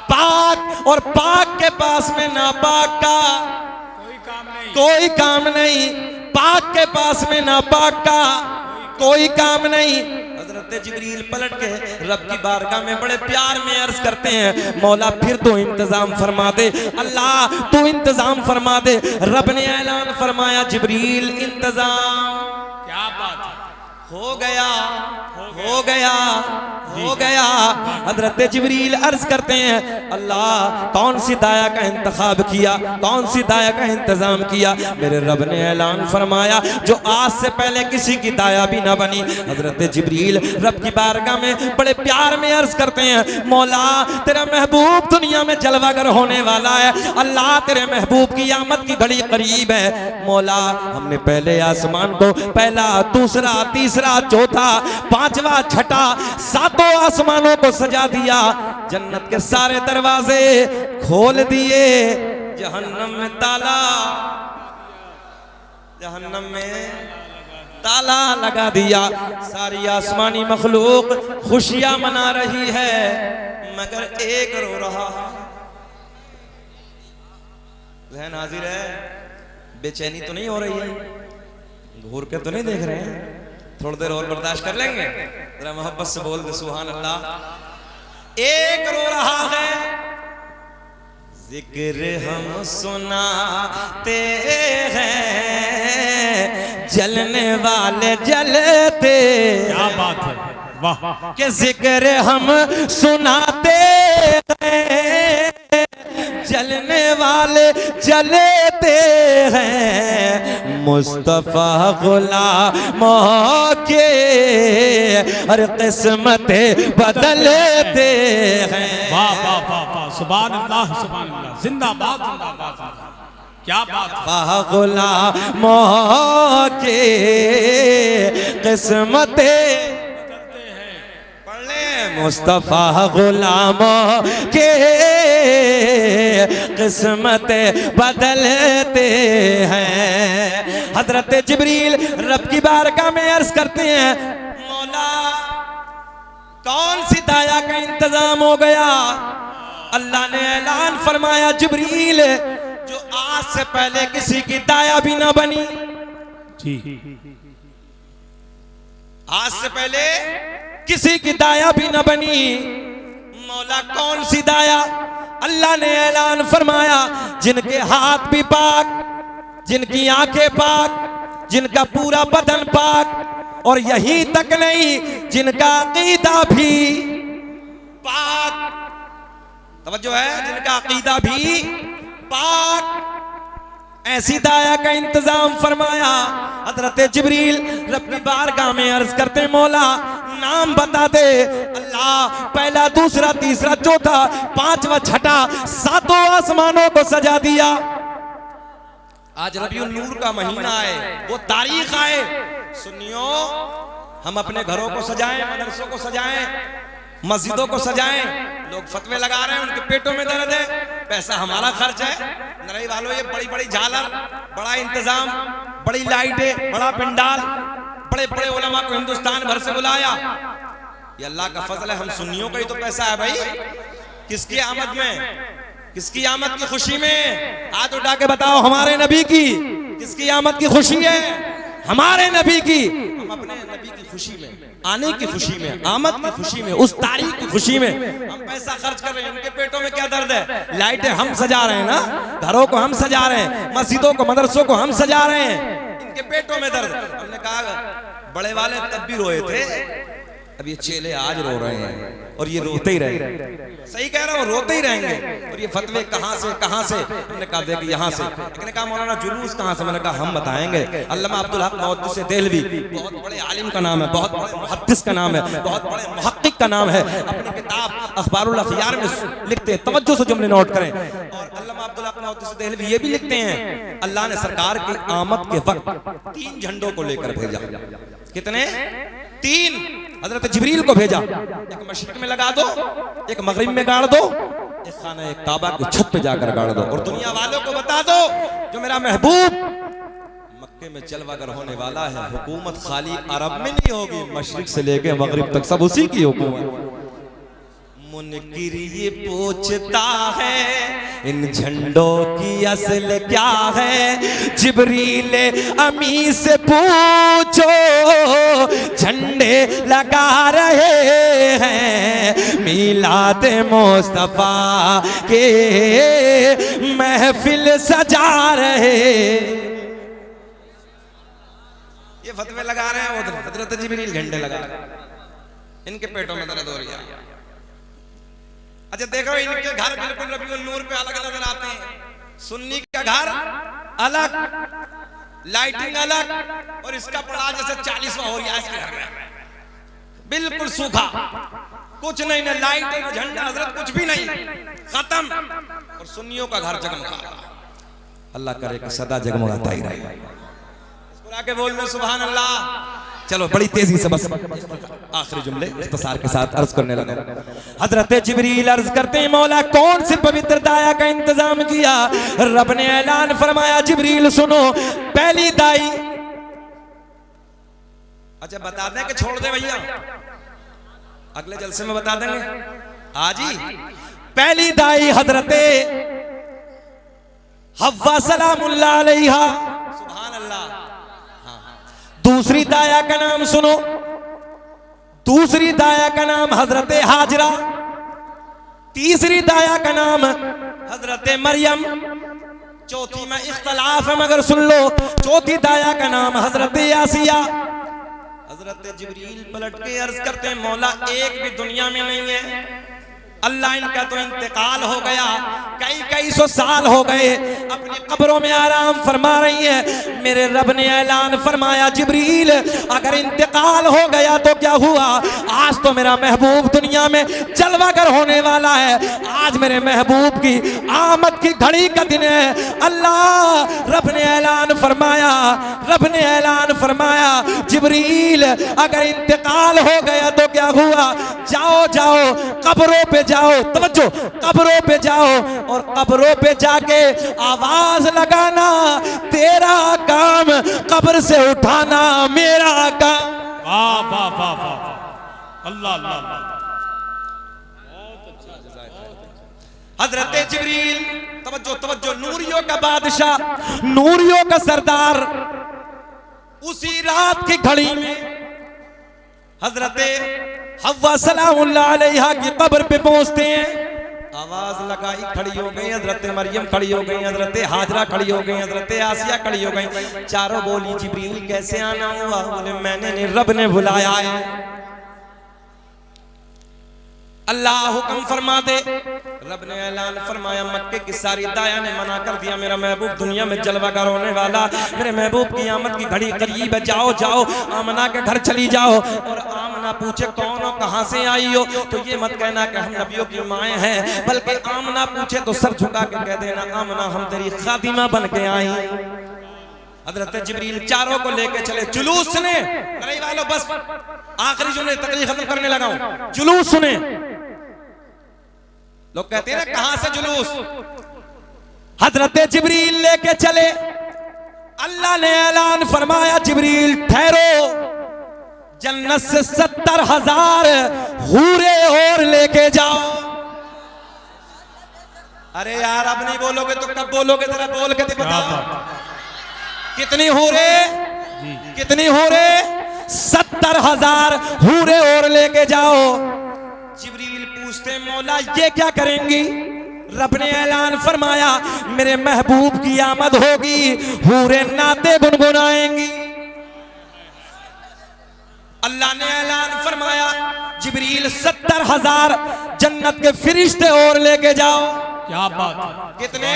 A: पाक, और पाक के पास में नापाक का कोई काम नहीं, पाक के पास में नापाक का कोई काम नहीं। हजरत जिब्रील पलट के रब की बारगाह में बड़े प्यार में अर्ज करते हैं, मौला फिर तो इंतजाम फरमा दे, अल्लाह तू इंतजाम फरमा दे। रब ने ऐलान फरमाया, जिब्रील इंतजाम,
C: क्या बात है,
A: हो गया हो गया हो गया। हजरत जिब्रील अर्ज करते हैं, अल्लाह कौन सी दाया का इंतखाब किया, कौन सी दाया का इंतजाम किया? मेरे रब ने ऐलान फरमाया, जो आज से पहले किसी की दाया भी ना बनी। हजरत जिब्रील रब की बारगाह में बड़े प्यार में अर्ज करते हैं, मौला तेरा महबूब दुनिया में जलवागर होने वाला है। अल्लाह तेरे महबूब की आमद की घड़ी करीब है। मौला हमने पहले आसमान को पहला, दूसरा, तीसरा, चौथा, पांचवा, छठा, सातों आसमानों को सजा दिया, जन्नत के सारे दरवाजे खोल दिए, जहन्नम में ताला, जहन्नम में ताला लगा दिया। सारी आसमानी मखलूक खुशियां मना रही है, मगर एक रो रहा है। जहन हाजिर है, बेचैनी तो नहीं हो रही है, घूर के तो नहीं देख रहे हैं, थोड़ी देर और बर्दाश्त कर लेंगे। जरा मोहब्बत से बोल दे सुभान अल्लाह। एक रो रहा है, जिक्र हम सुनाते हैं, जलने वाले जलते,
C: क्या बात है, वाह,
A: के जिक्र हम सुनाते हैं, जलने वाले जलते हैं, मुस्तफा गुलामों के हर किस्मत बदलते हैं।
C: वाह वाह वाह वाह, सुभान अल्लाह सुभान अल्लाह, जिंदाबाद जिंदाबाद, क्या बात है,
A: वाह गुलामों के किस्मत मुस्तफा गुलामों के किस्मत बदलते हैं। हजरत जिब्रील रब की बारगाह में अर्ज करते हैं, मौला कौन सी दाया का इंतजाम हो गया? अल्लाह ने ऐलान फरमाया, जिब्रील जो आज से पहले किसी की दाया भी ना बनी,
C: जी,
A: आज से पहले किसी की दाया भी न बनी। मौला कौन सी दाया? अल्लाह ने ऐलान फरमाया, जिनके हाथ भी पाक, जिनकी आंखें पाक, जिनका पूरा बदन पाक, और यही तक नहीं, जिनका अकीदा भी पाक, तवज्जो है, जिनका अकीदा भी पाक, ऐसी दाया का इंतजाम फरमाया। हजरत जिब्रील रब की बारगाह में अर्ज करते, मौला नाम बता दे। अल्लाह पहला, दूसरा, तीसरा, चौथा, पांचवा, छठा, सातों आसमानों को सजा दिया। आज रबीउल नूर का महीना है, वो तारीख आए। सुनियो, हम अपने घरों को सजाएं, मदरसों को सजाएं, मस्जिदों को सजाएं। लोग फतवे लगा रहे हैं, उनके पेटों में दर्द है, पैसा हमारा खर्च है। नरई वालों, ये बड़ी बड़ी झालर, बड़ा इंतजाम, बड़ी लाइटें, बड़ा पंडाल, बड़े बड़े उलमा को हिंदुस्तान भर से बुलाया, ये अल्लाह का फजल है। हम सुन्नियों का ही तो पैसा है भाई। किसकी आमद में, किसकी आमद की खुशी में? हाथ उठा के बताओ, हमारे नबी की। किसकी आमद की खुशी है? हमारे नबी की। हम अपने नबी की खुशी में, आने की खुशी में, आमद की खुशी में, उस तारीख की खुशी में हम पैसा खर्च कर रहे हैं। उनके पेटों में क्या दर्द है? लाइटें हम सजा रहे हैं ना, घरों को हम सजा रहे हैं, मस्जिदों को, मदरसों को हम सजा रहे हैं, इनके पेटों में दर्द। हमने कहा बड़े वाले तब भी रोए थे, अब ये चेले आज रो रहे हैं और ये रोते ही रहेंगे। सही कह रहा हूँ, रोते ही रहेंगे। और ये फतवे कहाँ से कहाँ से? हमने कहा देखिए यहाँ से। मैंने कहा मौलाना जुलूस कहाँ से? मैंने कहा हम बताएंगे। अल्लामा अब्दुल हक मुहद्दिस देहलवी, बहुत बड़े आलिम का नाम है, बहुत बड़े मुहद्दिस का नाम है, बहुत बड़े मुहक्किक का नाम है। अपनी किताब अखबारुल अखयार में लिखते हैं, तवज्जो से जुमले नोट करें। और अल्लामा अब्दुल हक मुहद्दिस देहलवी ये भी लिखते हैं, अल्लाह ने सरकार की आमद के वक्त 3 झंडों को लेकर भेजा। कितने? 3। हजरत जिब्रील को भेजा, एक मशरिक में लगा दो, एक मगरिब में गाड़ दो, एक खाना काबा की छत पे जाकर गाड़ दो। और दुनिया वालों को बता दो, जो मेरा महबूब मक्के में जलवागर होने वाला है, हुकूमत खाली अरब में नहीं होगी, मशरिक से लेके मगरिब तक सब उसी की हुकूमत। मुनकिर ये पूछता है इन झंडों की असल क्या है, जिब्रील अमी से पूछो, झंडे लगा रहे हैं मीलाद मुस्तफा के, महफिल सजा रहे। ये फतवे लगा रहे हैं, उधर हजरत जिब्रील झंडे लगा रहे हैं, इनके पेटों में दर्द हो रही है। अच्छा देखो, इनके घर बिल्कुल रबीउल नूर पे अलग नजर आते हैं। सुन्नी का घर अलग, लाइटिंग अलग, और इसका पड़ा जैसे 40वां हो रहा है इसके घर में, बिल्कुल सूखा, कुछ नहीं, ना लाइट ना झंडा, हजरत कुछ भी नहीं, खत्म। और सुन्नियों का घर जगमगा रहा है। अल्लाह करे कि सदा जगमगाता ही रहे। मुस्कुरा के बोल दो सुभान अल्लाह। चलो बड़ी तेजी से बस आखिरी जुमले इख्तिसार के साथ अर्ज करने लगा। हजरत जिब्रील अर्ज करते हैं, मौला कौन सी पवित्र दाया का इंतजाम किया? रब ने ऐलान फरमाया, जिब्रील सुनो, पहली दाई। अच्छा बता दें कि छोड़ दे भैया, अगले जलसे में बता देंगे आज ही। पहली दाई हजरते हव्वा सलामुल्लाह अलैहा, सुभान अल्लाह। दूसरी दाया का नाम सुनो, दूसरी दाया का नाम हजरत हाजरा, तीसरी दाया का नाम हजरत मरियम, चौथी में इख्तलाफ है मगर सुन लो, चौथी दाया का नाम हजरत आसिया। हजरत जिब्रील पलट के अर्ज करते हैं, मौला एक भी दुनिया में नहीं है, अल्लाह इनका तो इंतकाल हो गया, कई सौ साल हो गए, अपनी कब्रों में आराम फरमा रही है। मेरे रब ने ऐलान फरमाया, जिब्रील अगर इंतकाल हो गया तो क्या हुआ? आज तो मेरा महबूब दुनिया में जलवागर होने वाला है, आज मेरे महबूब की आमद की घड़ी का दिन है। अल्लाह रब ने ऐलान फरमाया, रब ने ऐलान फरमाया, जिब्रील अगर इंतकाल हो गया तो क्या हुआ? जाओ जाओ कब्रों पे जाओ, तवज्जो, कब्रों पे जाओ और कब्रों पे जाके आवाज लगाना, तेरा काम कब्र से उठाना, मेरा काम।
C: वाह वाह वाह वाह, अल्लाह अल्लाह अल्लाह।
A: हजरत जिब्रील, तवज्जो तवज्जो, नूरियों का बादशाह, नूरियों का सरदार, उसी रात की घड़ी में हजरत हव्वा सलामुल्लाह अलैहा की कब्र पे पहुंचते हैं। आवाज लगाई, खड़ी हो गई हजरत मरियम, खड़ी हो गई हजरत हाजरा, खड़ी हो गई हजरत आसिया, खड़ी हो गई। चारों बोली, जिब्रील कैसे आना हुआ? बोले मैंने नहीं, रब ने बुलाया है। अल्लाह हुक्म फरमा दे। रब ने ऐलान फरमाया, मक्के की सारी दाया ने मना कर दिया, मेरा महबूब दुनिया में जलवागर होने वाला, मेरे महबूब की आमद की घड़ी करीब है, जाओ जाओ आमना के घर चली जाओ। और आमना पूछे कौन हो, कहाँ से आई हो? तो ये मत कहना कि हम नबियों की माएँ हैं, बल्कि आमना पूछे तो सर झुका के कह देना, आमना हम तेरी खातिमा बन के आई। हजरत जिब्रील चारों को लेके चले जुलूस सुने नहीं वालों, बस आखिरी जुमले तकरीर खत्म करने लगा हूं। जुलूस सुने। लोग कहते हैं ना कहां से जुलूस? हजरत जिब्रील लेके चले। अल्लाह ने ऐलान फरमाया जिब्रील ठहरो, जन्नत से 70,000 हूरे और लेके जाओ। अरे यार अब नहीं बोलोगे तो कब बोलोगे? जरा बोल के बताओ कितनी हूरे? कितनी हूरे? 70,000 हूरे और लेके जाओ। जिब्रील पूछते मौला ये क्या करेंगी? रब ने ऐलान फरमाया मेरे महबूब की आमद होगी, हूरे नाते गुनगुनाएंगी। अल्लाह ने ऐलान फरमाया जिब्रील 70,000 जन्नत के फरिश्ते और लेके जाओ।
C: क्या बात है?
A: कितने?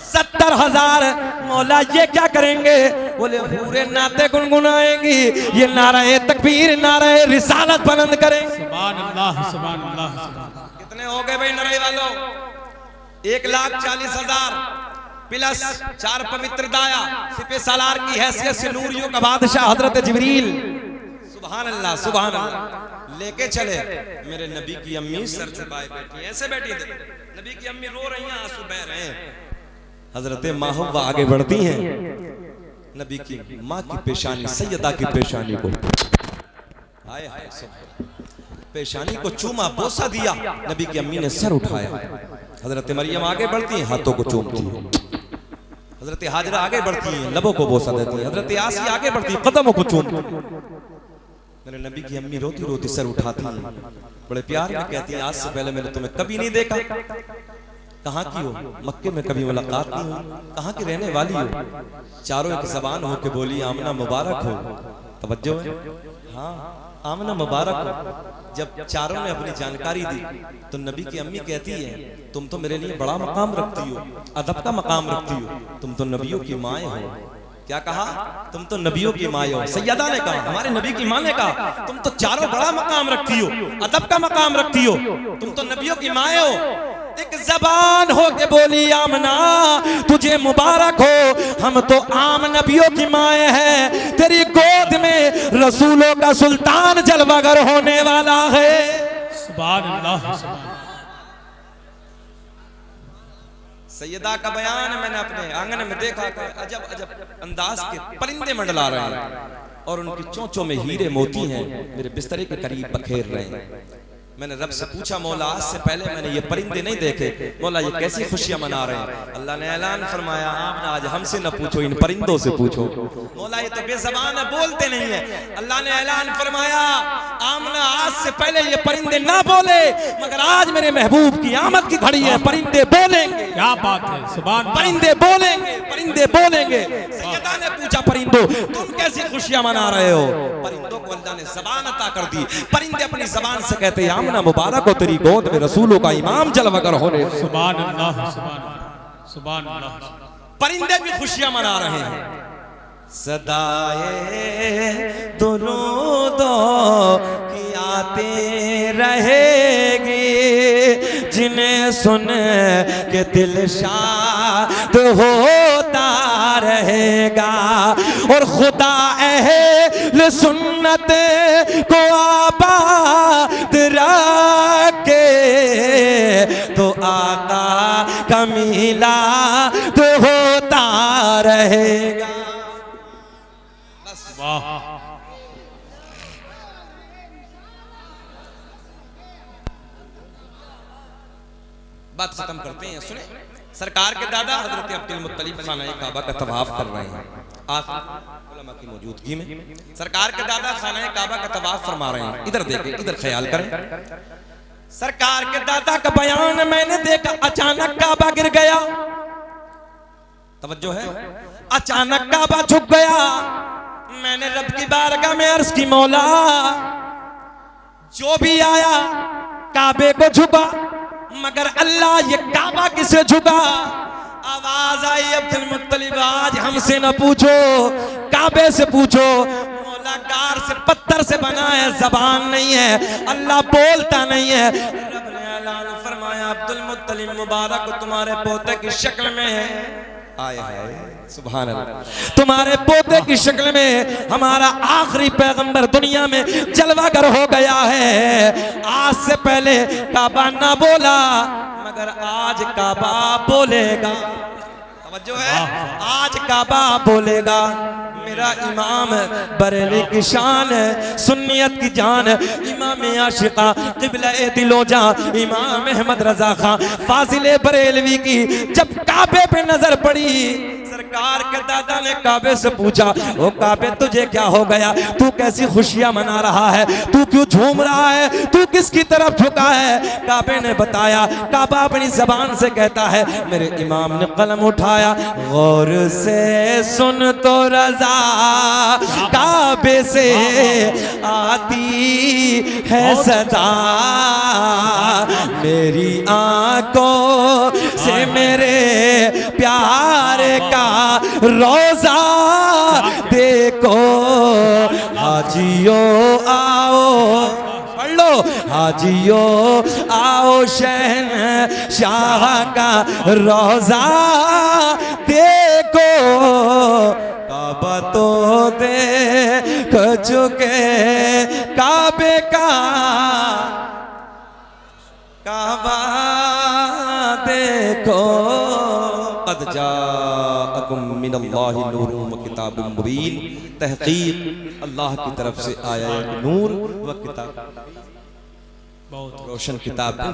A: 70,000। मौला ये क्या करेंगे? बोले हूरे नाते गुनगुनाएंगी, ये नारे तकबीर नारे रिसालत बुलंद करेंगे।
C: सुभान अल्लाह, सुभान अल्लाह, सुभान।
A: कितने हो गए भाई नरे वालों? 1,40,000 प्लस 4 पवित्र दाया सिपे सालार की हैसियत से नूरियों का बादशाह हजरत जिब्रील। सुभान अल्लाह, सुभान अल्लाह। लेके चले। मेरे नबी की अम्मी सर झुकाए बैठी, ऐसे बैठी थी। नबी की अम्मी रो रही हैं, आंसू बह रहे हैं। हजरत महबूबा आगे बढ़ती हैं, नबी की माँ की पेशानी सैयदा की पेशानी को हाय हाय पेशानी को चूमा बोसा दिया। नबी की अम्मी ने सर उठाया। हजरत मरियम आगे बढ़ती हैं, हाथों को चूमती है। हजरत हाजरा आगे बढ़ती हैं, लबों को बोसा देती है। हजरत आसी आगे बढ़ती है, कदमों को चूमती है। मेरे नबी की अम्मी रोती रोती सर उठाती हैं, बड़े प्यार में कहती है आज से पहले मैंने तुम्हें कभी नहीं देखा। कहाँ की हो? मक्के में कभी मुलाकात नहीं हुई। कहाँ की रहने वाली हो? चारों एक जबान हो के बोली आमना मुबारक हो। तवज्जो है? हाँ आमना मुबारक हो। जब चारों ने अपनी जानकारी दी तो नबी की अम्मी कहती है तुम तो मेरे लिए बड़ा मकाम रखती हो, अदब का मकाम रखती हो, तुम तो नबियों की माएँ हो। क्या कहा? तुम तो नबियों की माँ हो। सैयदा ने कहा, हमारे नबी की माँ ने कहा तुम तो चारों बड़ा मकाम रखती हो, अदब का मकाम रखती हो, तुम तो नबियों की माँ हो। एक जबान हो के बोली आमना तुझे मुबारक हो, हम तो आम नबियों की माए हैं, तेरी गोद में रसूलों का सुल्तान जलवागर होने वाला है।
C: सुभान अल्लाह, सुभान।
A: सैयदा का बयान मैंने अपने आंगन में देखा कि अजब अजब अंदाज के परिंदे मंडला रहे हैं और उनकी चोंचों में हीरे मोती हैं, मेरे बिस्तरे के करीब बखेर रहे हैं। मैंने रब से पूछा मौला आज से पहले मैंने ये परिंदे नहीं देखे, मौला ये कैसी खुशियां मना रहे हैं? अल्लाह ने ऐलान फरमाया आमना आज हमसे न पूछो, इन परिंदों से पूछो। मौला ये तो बेज़बान है, बोलते नहीं है। अल्लाह ने ऐलान फरमाया आमना आज से पहले ये परिंदे ना बोले, मगर आज मेरे महबूब की आमद की घड़ी है, परिंदे बोलेंगे।
C: क्या बात है? सुभान।
A: परिंदे बोलेंगे, परिंदे बोलेंगे। सैयदा ने पूछा परिंदो तुम कैसी खुशियां मना रहे हो? परिंदों को अल्लाह ने ज़बान अता कर दी। परिंदे अपनी ज़बान से कहते हैं आमना मुबारक हो, तेरी गोद में रसूलों का इमाम जलवागर होने।
C: सुभान अल्लाह, सुभान अल्लाह, सुभान अल्लाह।
A: परिंदे भी खुशियां मना रहे हैं। सदाए दुरूदो की आते रहेगी, जिन्हें सुन के दिल शाद होता रहेगा, और खुदा अहल सुन्नत को आबाद रखे तो आका का मीलाद होता रहेगा।
C: वाह।
A: बात खत्म करते हैं, सुने। सरकार के दादा हजरत अब्दुल मुत्तलिब खाना काबा का तवाफ कर रहे हैं। उलमा की मौजूदगी में सरकार के दादा खाना काबा का तवाफ फरमा रहे हैं। इधर देखें, इधर ख्याल करें। सरकार के दादा का बयान मैंने देखा, अचानक काबा गिर गया। तवज्जो है? अचानक काबा झुक गया। मैंने रब की बारगाह में अर्ज की मौला जो भी आया काबे को झुका, मगर अल्लाह ये काबा किसे झुका? आवाज आई अब्दुल मुत्तलिब आज हमसे न पूछो, काबे से पूछो। मौला गार से पत्थर से बना है, जबान नहीं है, अल्लाह बोलता नहीं है। रब ने ऐलान फरमाया अब्दुल मुत्तलिब मुबारक तुम्हारे पोते की शक्ल में है। आए हाय सुभान अल्लाह। तुम्हारे पोते की शक्ल में हमारा आखिरी पैगंबर दुनिया में जलवागर हो गया है। आज से पहले काबा ना बोला मगर आज काबा बोलेगा। तवज्जो है, आज काबा बोलेगा। मेरा इमाम बरेली की शान, सुन्नियत की जान, इमाम आशिका क़िबला दिलो जा इमाम अहमद रजा खां फाजिले बरेलवी की जब काबे पे नजर पड़ी, सरकार के दादा ने काबे से पूछा, ओ काबे तुझे क्या हो गया, तू कैसी खुशियां मना रहा है, तू क्यों झूम रहा है, तू किसकी तरफ झुका है। काबे ने बताया, काबा अपनी जबान से कहता है, मेरे इमाम ने कलम उठाया, गौर से सुन तो रजा काबे से आती है सदा, मेरी आंखों से मेरे प्यार का रोजा देखो, हाजियो आओ, पढ़ लो, हाजियो आओ शहंशाह का रोजा देखो, काबा तो देख चुके काबे का, काबा देखो, कद जाअकुम मिनल्लाहि नूरुन व किताबुम मुबीन, तहकीक अल्लाह की तरफ से आया एक नूर व किताब, बहुत रोशन किताब है।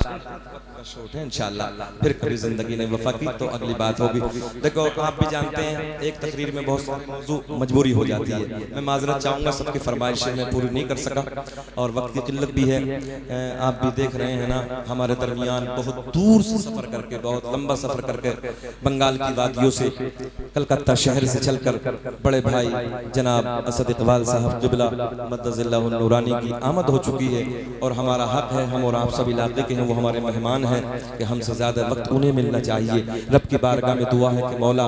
A: इंशाअल्लाह फिर कभी जिंदगी ने वफा की तो अगली बात होगी। देखो आप भी जानते हैं एक तकरीर में बहुत मजबूरी हो जाती है, मैं माजरत चाहूँगा, सबकी फरमाइशें मैं पूरी नहीं कर सका और वक्त की किल्लत भी है। आप भी देख रहे हैं ना, हमारे दरमियान बहुत दूर से सफ़र करके, बहुत लंबा सफ़र करके बंगाल की वादियों से कलकत्ता शहर से चलकर बड़े भाई जनाब असद इकबाल साहब क़िबला मद्दज़िल्लाहु नूरानी की आमद हो चुकी है और हमारा हक है, हम और आप सब इलाके के हैं, वो हमारे मेहमान हैं कि हमसे ज़्यादा वक्त उन्हें मिलना चाहिए। रब की बारगाह में दुआ है कि मौला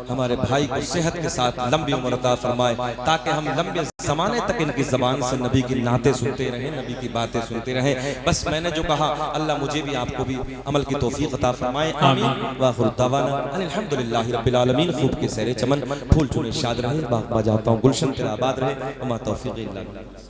A: हमारे भाई को सेहत के साथ लंबी उम्र अता फरमाए, ताकि हम लंबे ज़माने तक इनकी ज़बान से नबी की नातें सुनते रहें, नबी की बातें सुनते रहें। बस मैंने जो कहा अल्लाह मुझे भी आपको भी अमल की तौफीक अता फरमाए, आमीन। व आखिर दावाना अल्हम्दुलिल्लाहि रब्बिल आलमीन। खूब के सैरे चमन, फूल चुने शाद रहे, बाग बजाता हूँ गुलशन तेरा आबाद रहे, वमा तौफीक़ इल्ला बिल्लाह।